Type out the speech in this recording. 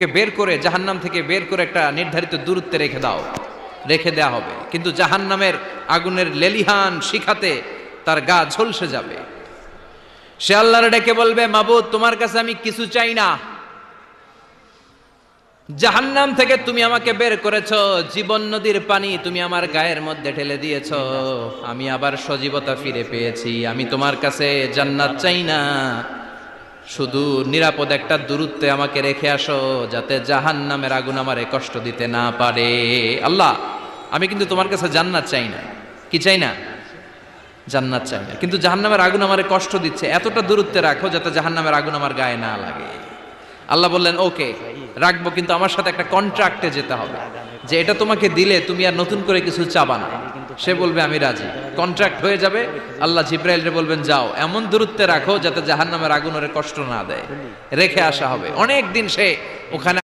বের করে জাহান্নাম থেকে বের করে একটা নির্ধারিত দূরত্বে রেখে দেওয়া হবে, কিন্তু জাহান্নামের আগুনের লেলিহান শিখাতে তার গা ঝলসে যাবে। সে আল্লাহর ডেকে বলবে, মাবুদ তোমার কাছে আমি কিছু চাই না, জাহান্নাম থেকে তুমি আমাকে বের করেছো, জীবন নদীর পানি তুমি আমার গায়ের মধ্যে ঢেলে দিয়েছো, আমি আবার সজীবতা ফিরে পেয়েছি, আমি তোমার কাছে জান্নাত চাই না, শুধু নিরাপদ একটা দূরত্বে আমাকে রেখে আসো যাতে জাহান্নামের আগুন আমারে কষ্ট দিতে না পারে। আল্লাহ, আমি কিন্তু তোমার কাছে জান্নাত চাই না। কি চাই না? জান্নাত চাই না, কিন্তু জাহান্নামের আগুন আমারে কষ্ট দিচ্ছে, এতটা দূরত্বে রাখো যাতে জাহান্নামের আগুন আমার গায়ে না লাগে। আল্লাহ বললেন, ওকে রাখবো, কিন্তু আমার সাথে একটা কন্ট্রাক্টে যেতে হবে, যে এটা তোমাকে দিলে তুমি আর নতুন করে কিছু চাবা না। সে বলবে আমি রাজি, কন্ট্রাক্ট হয়ে যাবে। আল্লাহ জিব্রাইলকে বলবেন, যাও এমন দূরত্বে রাখো যাতে জাহান্নামের আগুন ওরে কষ্ট না দেয়, রেখে আসা হবে। অনেক দিন সে ওখানে